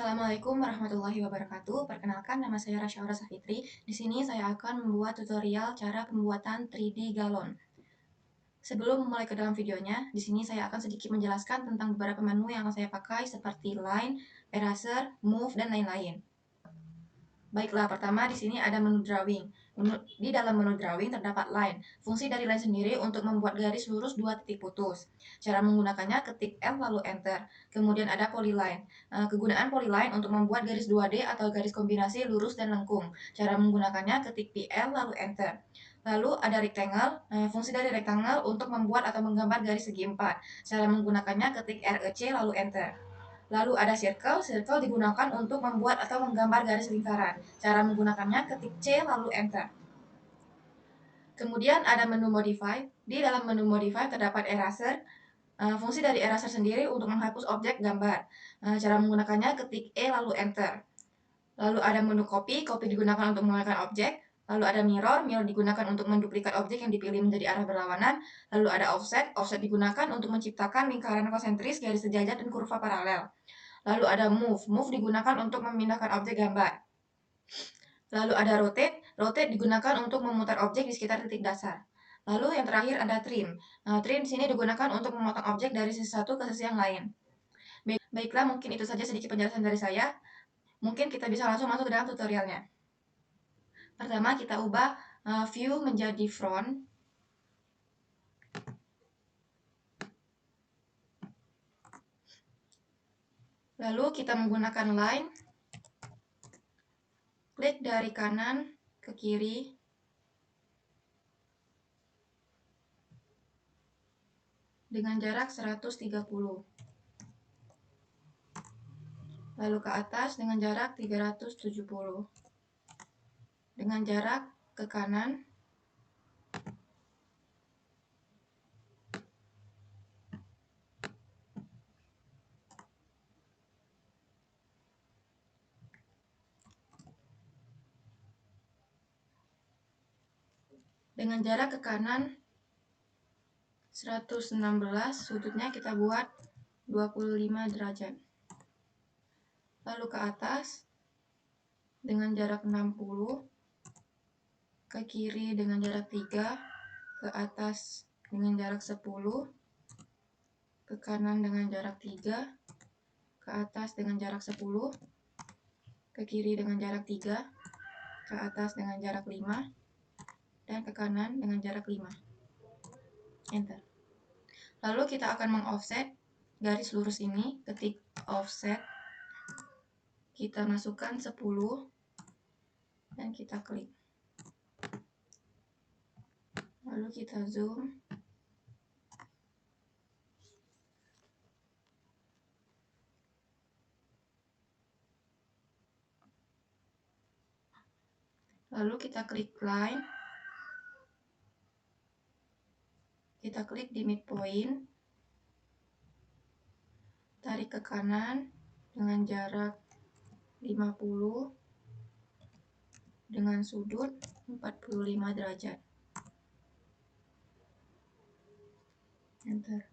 Assalamualaikum warahmatullahi wabarakatuh. Perkenalkan, nama saya Rasya Safitri. Di sini saya akan membuat tutorial cara pembuatan 3D galon. Sebelum memulai ke dalam videonya, di sini saya akan sedikit menjelaskan tentang beberapa menu yang akan saya pakai seperti Line, Eraser, Move, dan lain-lain. Baiklah, pertama di sini ada menu drawing. Di dalam menu drawing terdapat line. Fungsi dari line sendiri untuk membuat garis lurus dua titik putus. Cara menggunakannya ketik L lalu enter. Kemudian ada polyline. Kegunaan polyline untuk membuat garis 2D atau garis kombinasi lurus dan lengkung. Cara menggunakannya ketik PL lalu enter. Lalu ada rectangle. Fungsi dari rectangle untuk membuat atau menggambar garis segi 4. Cara menggunakannya ketik REC lalu enter. Lalu ada circle. Circle digunakan untuk membuat atau menggambar garis lingkaran. Cara menggunakannya ketik C lalu enter. Kemudian ada menu modify. Di dalam menu modify terdapat eraser. Fungsi dari eraser sendiri untuk menghapus objek gambar. Cara menggunakannya ketik E lalu enter. Lalu ada menu copy. Copy digunakan untuk mengeluarkan objek. Lalu ada mirror. Mirror digunakan untuk menduplikat objek yang dipilih menjadi arah berlawanan. Lalu ada offset. Offset digunakan untuk menciptakan lingkaran konsentris, garis sejajar, dan kurva paralel. Lalu ada move. Move digunakan untuk memindahkan objek gambar. Lalu ada rotate. Rotate digunakan untuk memutar objek di sekitar titik dasar. Lalu yang terakhir ada trim. Trim di sini digunakan untuk memotong objek dari sisi satu ke sisi yang lain. Baiklah, mungkin itu saja sedikit penjelasan dari saya. Mungkin kita bisa langsung masuk ke dalam tutorialnya. Pertama, kita ubah view menjadi front. Lalu kita menggunakan line. Klik dari kanan ke kiri. Dengan jarak 130. Lalu ke atas dengan jarak 370. Dengan jarak ke kanan. Dengan jarak ke kanan 116, sudutnya kita buat 25 derajat. Lalu ke atas dengan jarak 60, ke kiri dengan jarak 3, ke atas dengan jarak 10, ke kanan dengan jarak 3, ke atas dengan jarak 10, ke kiri dengan jarak 3, ke atas dengan jarak 5, dan ke kanan dengan jarak 5. Enter. Lalu kita akan mengoffset garis lurus ini, ketik offset. Kita masukkan 10 dan kita klik. Lalu kita zoom. Lalu kita klik line. Kita klik di midpoint. Tarik ke kanan dengan jarak 50 dengan sudut 45 derajat. Enter.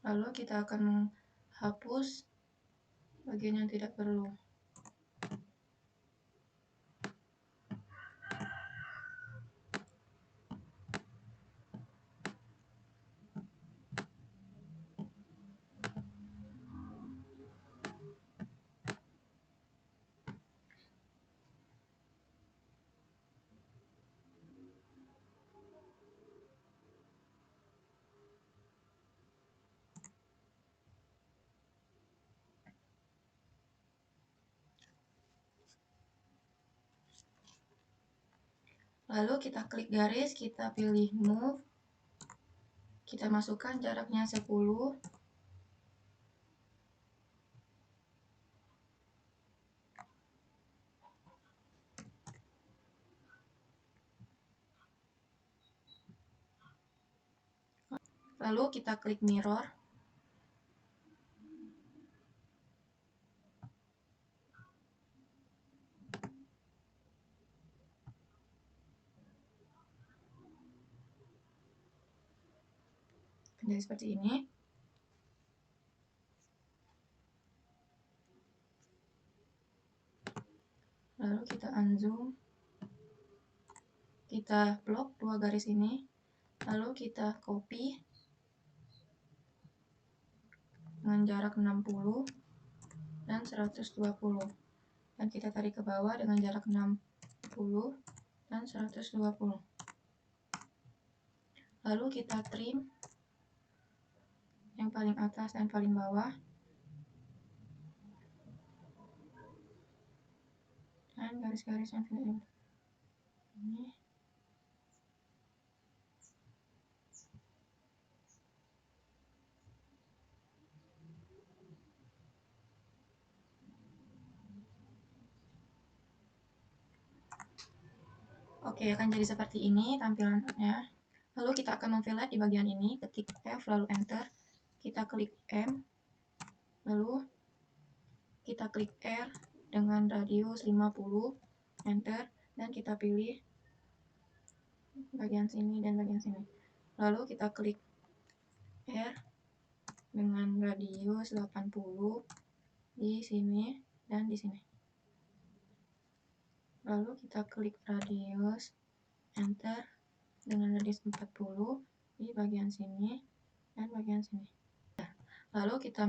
Lalu kita akan menghapus bagian yang tidak perlu. Lalu kita klik garis, kita pilih move. Kita masukkan jaraknya 10. Lalu kita klik mirror. Jadi seperti ini. lalu kita unzoom, kita blok 2 garis ini, lalu kita copy dengan jarak 60 dan 120, dan kita tarik ke bawah dengan jarak 60 dan 120. Lalu kita trim yang paling atas dan paling bawah, dan garis-garis yang tidak ini. Oke, akan jadi seperti ini tampilannya. Lalu kita akan memfillet di bagian ini, ketik F lalu enter, kita klik M, lalu kita klik R dengan radius 50, enter, dan kita pilih bagian sini dan bagian sini. Lalu kita klik R dengan radius 80 di sini dan di sini. Lalu kita klik radius, enter, dengan radius 40 di bagian sini dan bagian sini. Lalu kita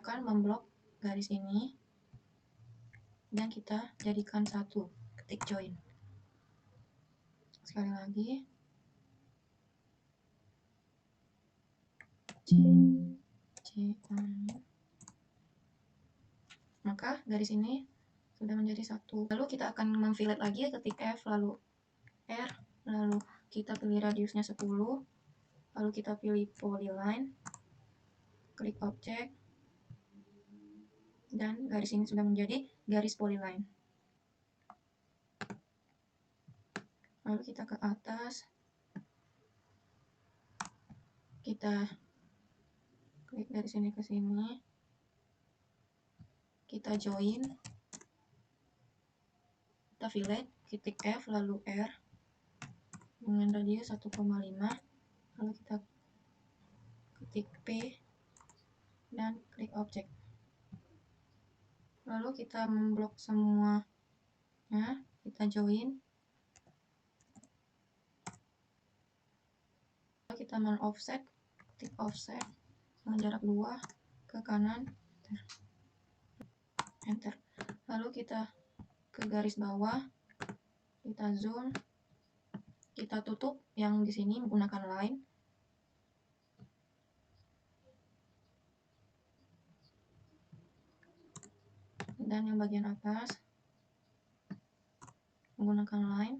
akan memblok garis ini dan kita jadikan satu, ketik join. Sekali lagi, maka garis ini sudah menjadi satu. Lalu kita akan memfillet lagi, ketik F lalu R, lalu kita pilih radiusnya 10, lalu kita pilih polyline, klik objek, dan garis ini sudah menjadi garis polyline. Lalu kita ke atas, kita klik dari sini ke sini, kita join, kita fillet, ketik F lalu R dengan radius 1,5, lalu kita ketik P dan klik objek. Lalu kita memblok semuanya, kita join, lalu kita men-offset, ketik offset dengan jarak 2 ke kanan, enter. Lalu kita ke garis bawah, kita zoom, kita tutup yang di sini menggunakan line, dan yang bagian atas menggunakan line.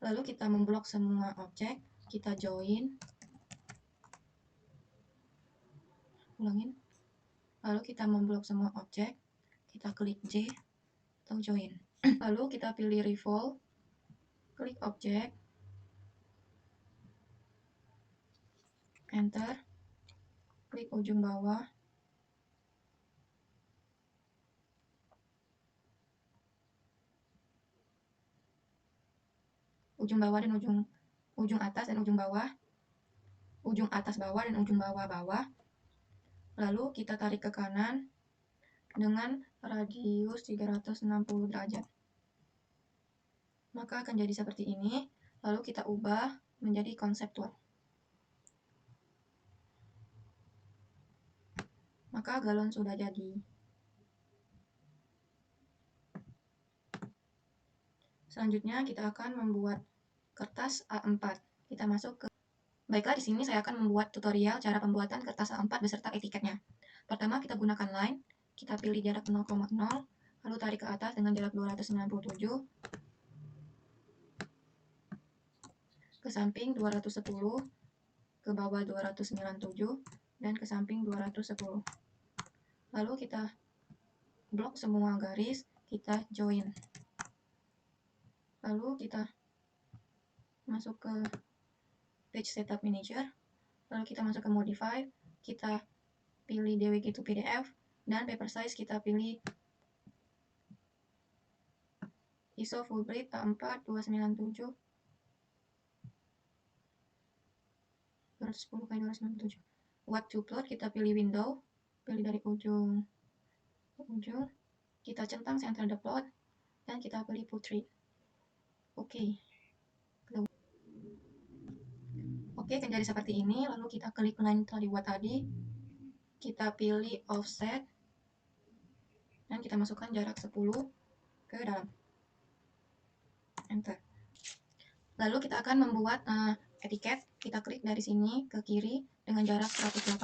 Lalu kita memblok semua objek, kita join, ulangin. Lalu kita memblok semua objek, kita klik J atau join. Lalu kita pilih revolve, klik objek, enter, klik ujung bawah, dan ujung atas dan ujung bawah, ujung atas bawah dan ujung bawah bawah. Lalu kita tarik ke kanan dengan radius 360 derajat. Maka akan jadi seperti ini. Lalu kita ubah menjadi konseptual. Maka galon sudah jadi. Selanjutnya kita akan membuat kertas A4. Kita masuk ke... Baiklah, di sini saya akan membuat tutorial cara pembuatan kertas A4 beserta etiketnya. Pertama, kita gunakan line. Kita pilih jarak 0,0, lalu tarik ke atas dengan jarak 297, ke samping 210, ke bawah 297, dan ke samping 210. Lalu kita blok semua garis, kita join. Lalu kita masuk ke page setup manager, lalu kita masuk ke modify, kita pilih DWG to PDF, dan paper size kita pilih ISO full breadth A4 297 210 kali 297. What to plot, kita pilih window, pilih dari ujung ke ujung, kita centang center the plot, dan kita pilih portrait. Oke. Oke, kan jadi seperti ini. Lalu kita klik line tadi buat tadi, kita pilih offset, dan kita masukkan jarak 10 ke dalam. Enter. Lalu kita akan membuat etiket. Kita klik dari sini ke kiri dengan jarak 180,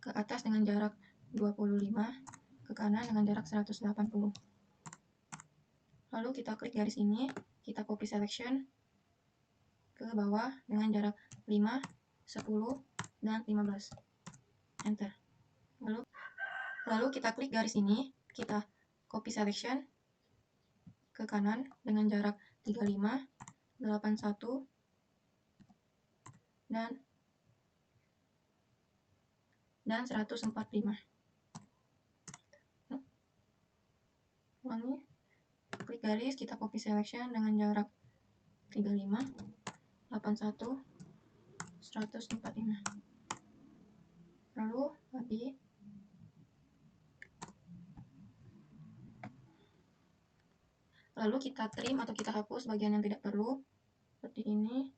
ke atas dengan jarak 25, ke kanan dengan jarak 180. Lalu kita klik garis ini, kita copy selection ke bawah dengan jarak 5, 10, dan 15. Enter. Lalu kita klik garis ini, kita copy selection ke kanan dengan jarak 35, 81, dan 145. Ulangi, klik garis, kita copy selection dengan jarak 35, 81, 145. Lalu lagi kita trim atau kita hapus bagian yang tidak perlu, seperti ini.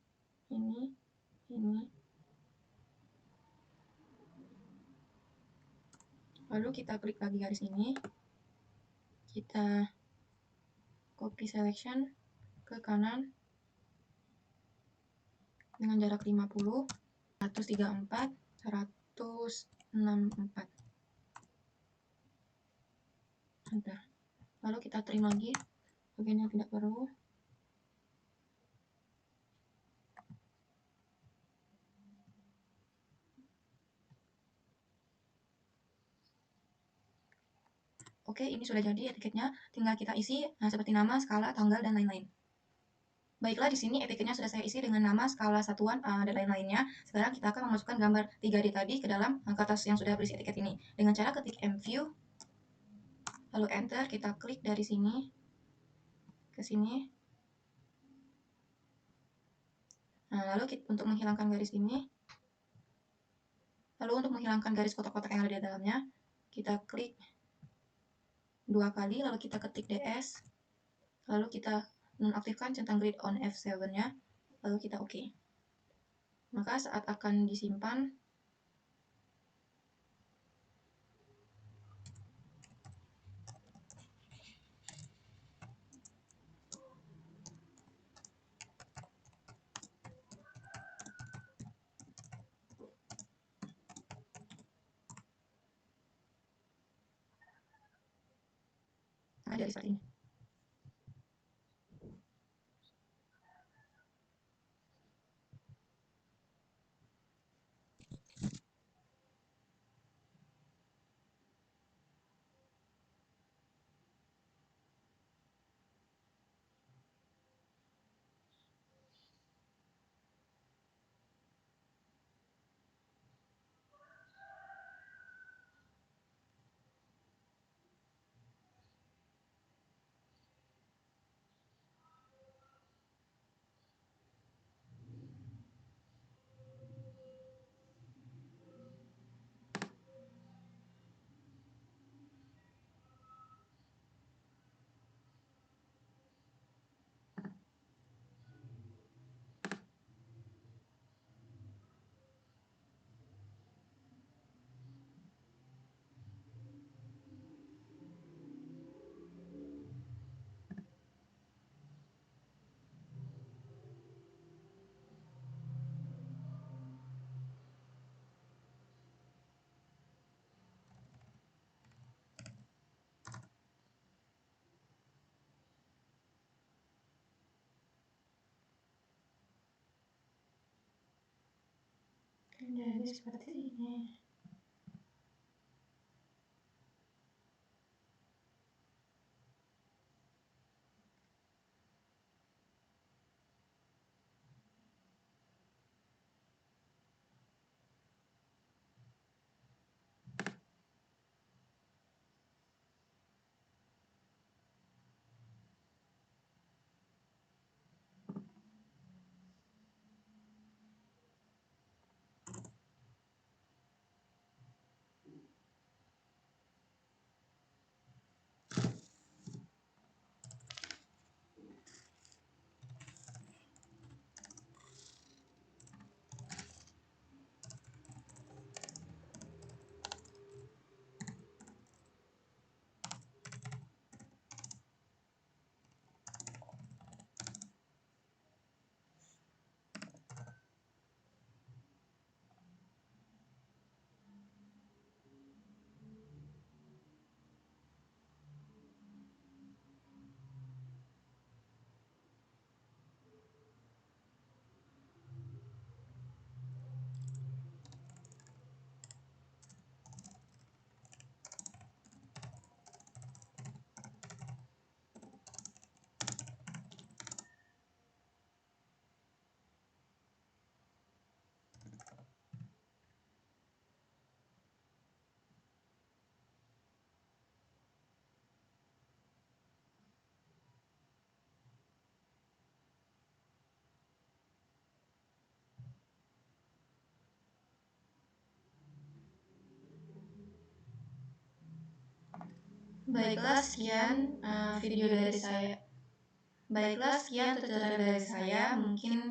Lalu kita klik lagi garis ini, kita copy selection ke kanan dengan jarak 50, 134, 164. Enter. Lalu kita trim lagi bagian yang tidak perlu. Oke, ini sudah jadi etiketnya. Tinggal kita isi seperti nama, skala, tanggal, dan lain-lain. Baiklah, di sini etiketnya sudah saya isi dengan nama, skala, satuan, dan lain-lainnya. Sekarang kita akan memasukkan gambar 3D tadi ke dalam kertas yang sudah berisi etiket ini. Dengan cara ketik MView, lalu enter, kita klik dari sini ke sini. Lalu untuk menghilangkan garis ini, lalu untuk menghilangkan garis kotak-kotak yang ada di dalamnya, kita klik 2 kali, lalu kita ketik DS, lalu kita nonaktifkan centang grid on F7-nya, lalu kita OK. Maka saat akan disimpan, jadi seperti ini. Jadi seperti ini. Baiklah, sekian video dari saya. Baiklah, sekian tutorial dari saya. Mungkin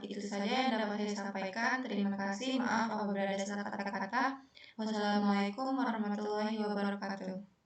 itu saja yang dapat saya sampaikan. Terima kasih. Maaf apabila ada salah kata-kata. Wassalamualaikum warahmatullahi wabarakatuh.